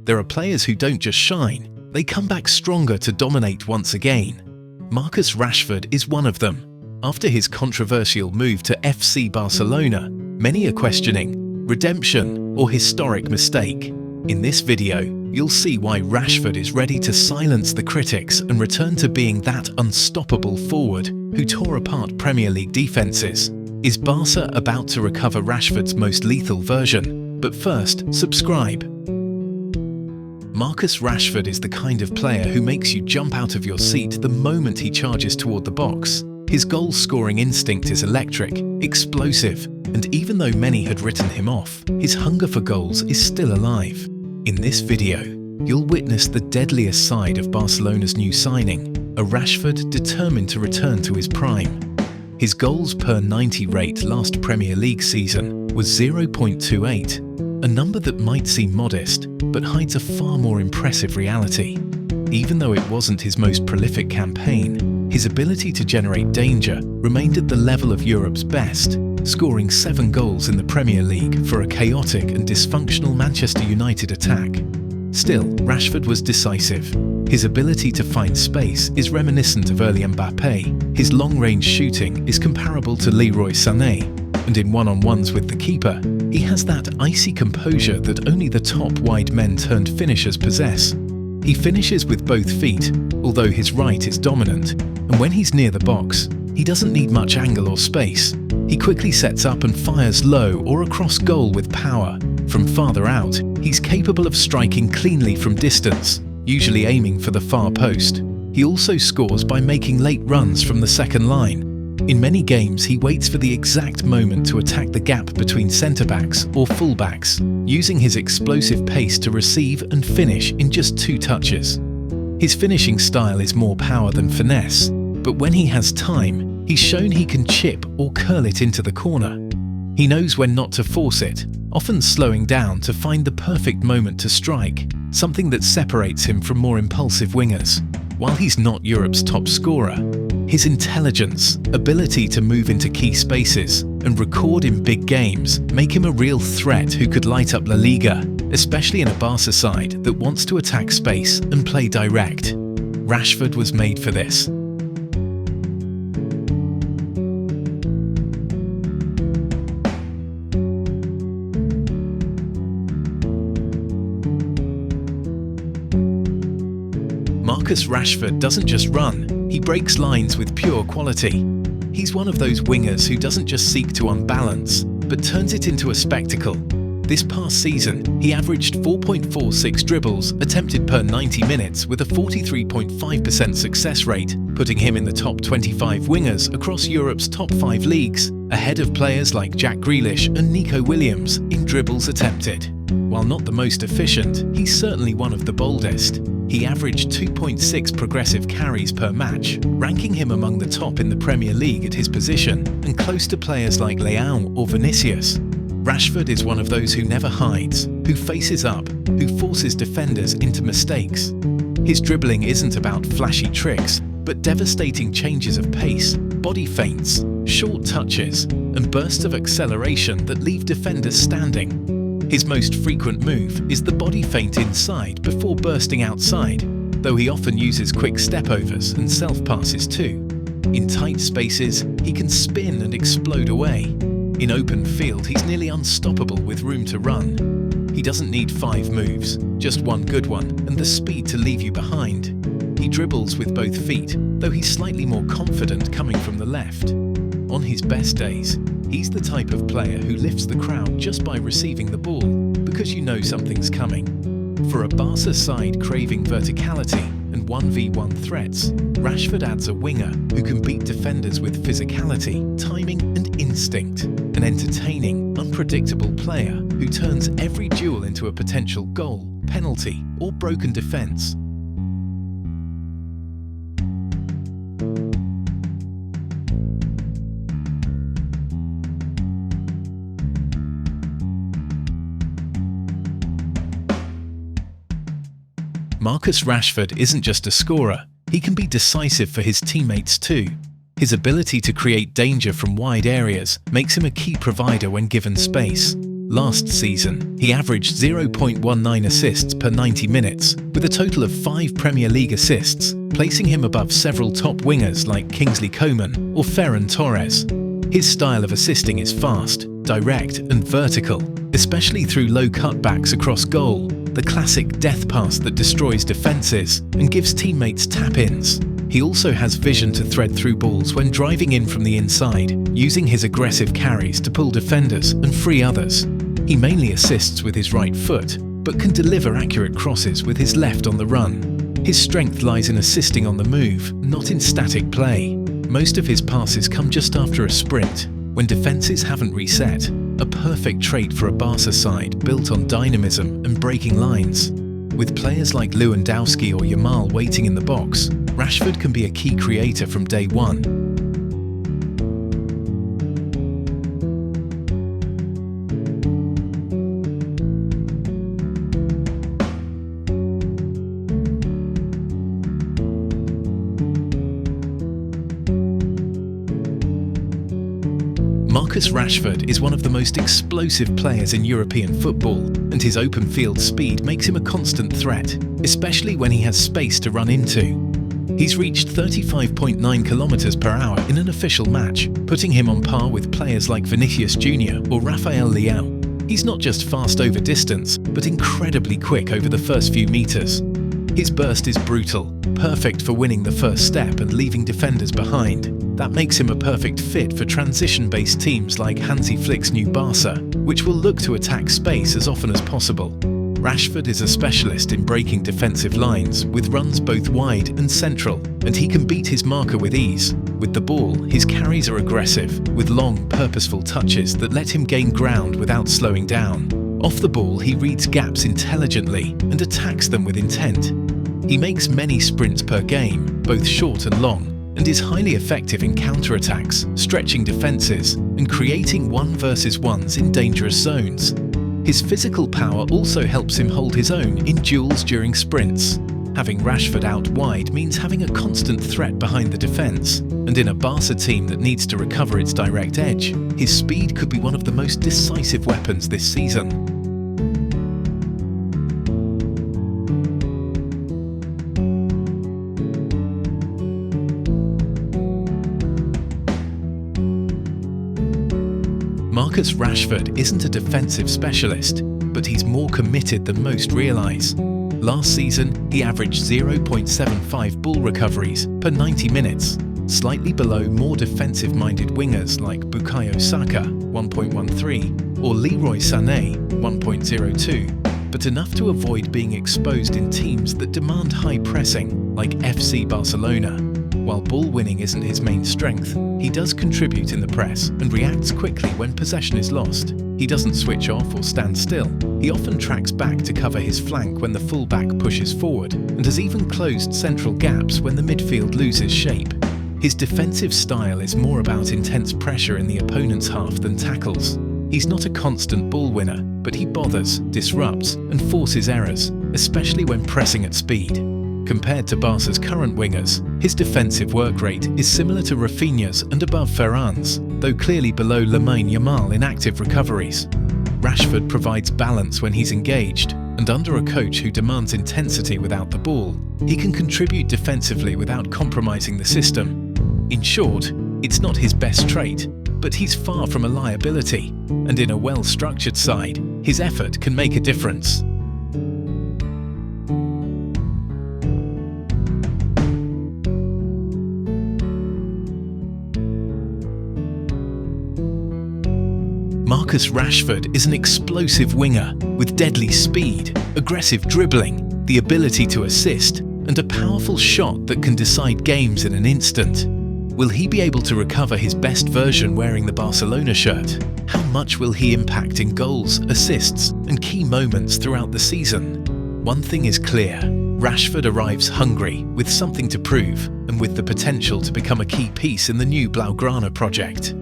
There are players who don't just shine, they come back stronger to dominate once again. Marcus Rashford is one of them. After his controversial move to FC Barcelona, many are questioning redemption or historic mistake. In this video, you'll see why Rashford is ready to silence the critics and return to being that unstoppable forward who tore apart Premier League defenses. Is Barca about to recover Rashford's most lethal version? But first, subscribe. Marcus Rashford is the kind of player who makes you jump out of your seat the moment he charges toward the box. His goal-scoring instinct is electric, explosive, and even though many had written him off, his hunger for goals is still alive. In this video, you'll witness the deadliest side of Barcelona's new signing, a Rashford determined to return to his prime. His goals per 90 rate last Premier League season was 0.28, a number that might seem modest, but hides a far more impressive reality. Even though it wasn't his most prolific campaign, his ability to generate danger remained at the level of Europe's best, scoring 7 goals in the Premier League for a chaotic and dysfunctional Manchester United attack. Still, Rashford was decisive. His ability to find space is reminiscent of early Mbappé, his long-range shooting is comparable to Leroy Sané, and in one-on-ones with the keeper, he has that icy composure that only the top wide men turned finishers possess. He finishes with both feet, although his right is dominant, and when he's near the box, he doesn't need much angle or space. He quickly sets up and fires low or across goal with power. From farther out, he's capable of striking cleanly from distance, usually aiming for the far post. He also scores by making late runs from the second line. In many games, he waits for the exact moment to attack the gap between centre-backs or full-backs, using his explosive pace to receive and finish in just 2 touches. His finishing style is more power than finesse, but when he has time, he's shown he can chip or curl it into the corner. He knows when not to force it, often slowing down to find the perfect moment to strike, something that separates him from more impulsive wingers. While he's not Europe's top scorer, his intelligence, ability to move into key spaces, and record in big games make him a real threat who could light up La Liga, especially in a Barca side that wants to attack space and play direct. Rashford was made for this. Marcus Rashford doesn't just run, he breaks lines with pure quality. He's one of those wingers who doesn't just seek to unbalance, but turns it into a spectacle. This past season, he averaged 4.46 dribbles attempted per 90 minutes with a 43.5% success rate, putting him in the top 25 wingers across Europe's top 5 leagues, ahead of players like Jack Grealish and Nico Williams in dribbles attempted. While not the most efficient, he's certainly one of the boldest. He averaged 2.6 progressive carries per match, ranking him among the top in the Premier League at his position and close to players like Leão or Vinicius. Rashford is one of those who never hides, who faces up, who forces defenders into mistakes. His dribbling isn't about flashy tricks, but devastating changes of pace, body feints, short touches, and bursts of acceleration that leave defenders standing. His most frequent move is the body feint inside before bursting outside, though he often uses quick step-overs and self-passes too. In tight spaces, he can spin and explode away. In open field, he's nearly unstoppable with room to run. He doesn't need 5 moves, just one good one and the speed to leave you behind. He dribbles with both feet, though he's slightly more confident coming from the left. On his best days, he's the type of player who lifts the crowd just by receiving the ball, because you know something's coming. For a Barca side craving verticality and 1v1 threats, Rashford adds a winger who can beat defenders with physicality, timing and instinct. An entertaining, unpredictable player who turns every duel into a potential goal, penalty or broken defense. Marcus Rashford isn't just a scorer, he can be decisive for his teammates too. His ability to create danger from wide areas makes him a key provider when given space. Last season, he averaged 0.19 assists per 90 minutes, with a total of 5 Premier League assists, placing him above several top wingers like Kingsley Coman or Ferran Torres. His style of assisting is fast, direct and vertical, especially through low cutbacks across goal, the classic death pass that destroys defences and gives teammates tap-ins. He also has vision to thread through balls when driving in from the inside, using his aggressive carries to pull defenders and free others. He mainly assists with his right foot, but can deliver accurate crosses with his left on the run. His strength lies in assisting on the move, not in static play. Most of his passes come just after a sprint, when defences haven't reset, a perfect trait for a Barca side built on dynamism and breaking lines. With players like Lewandowski or Yamal waiting in the box, Rashford can be a key creator from day one. Marcus Rashford is one of the most explosive players in European football, and his open field speed makes him a constant threat, especially when he has space to run into. He's reached 35.9 km/h in an official match, putting him on par with players like Vinicius Jr. or Rafael Leão. He's not just fast over distance, but incredibly quick over the first few meters. His burst is brutal, perfect for winning the first step and leaving defenders behind. That makes him a perfect fit for transition-based teams like Hansi Flick's new Barca, which will look to attack space as often as possible. Rashford is a specialist in breaking defensive lines, with runs both wide and central, and he can beat his marker with ease. With the ball, his carries are aggressive, with long, purposeful touches that let him gain ground without slowing down. Off the ball, he reads gaps intelligently and attacks them with intent. He makes many sprints per game, both short and long, and is highly effective in counter-attacks, stretching defences, and creating 1v1s in dangerous zones. His physical power also helps him hold his own in duels during sprints. Having Rashford out wide means having a constant threat behind the defence, and in a Barca team that needs to recover its direct edge, his speed could be one of the most decisive weapons this season. Marcus Rashford isn't a defensive specialist, but he's more committed than most realise. Last season, he averaged 0.75 ball recoveries per 90 minutes, slightly below more defensive-minded wingers like Bukayo Saka, 1.13, or Leroy Sané, 1.02, but enough to avoid being exposed in teams that demand high pressing, like FC Barcelona. While ball winning isn't his main strength, he does contribute in the press and reacts quickly when possession is lost. He doesn't switch off or stand still. He often tracks back to cover his flank when the fullback pushes forward, and has even closed central gaps when the midfield loses shape. His defensive style is more about intense pressure in the opponent's half than tackles. He's not a constant ball winner, but he bothers, disrupts, and forces errors, especially when pressing at speed. Compared to Barca's current wingers, his defensive work rate is similar to Rafinha's and above Ferran's, though clearly below Lamine Yamal in active recoveries. Rashford provides balance when he's engaged, and under a coach who demands intensity without the ball, he can contribute defensively without compromising the system. In short, it's not his best trait, but he's far from a liability, and in a well-structured side, his effort can make a difference. Marcus Rashford is an explosive winger with deadly speed, aggressive dribbling, the ability to assist, and a powerful shot that can decide games in an instant. Will he be able to recover his best version wearing the Barcelona shirt? How much will he impact in goals, assists, and key moments throughout the season? One thing is clear: Rashford arrives hungry, with something to prove, and with the potential to become a key piece in the new Blaugrana project.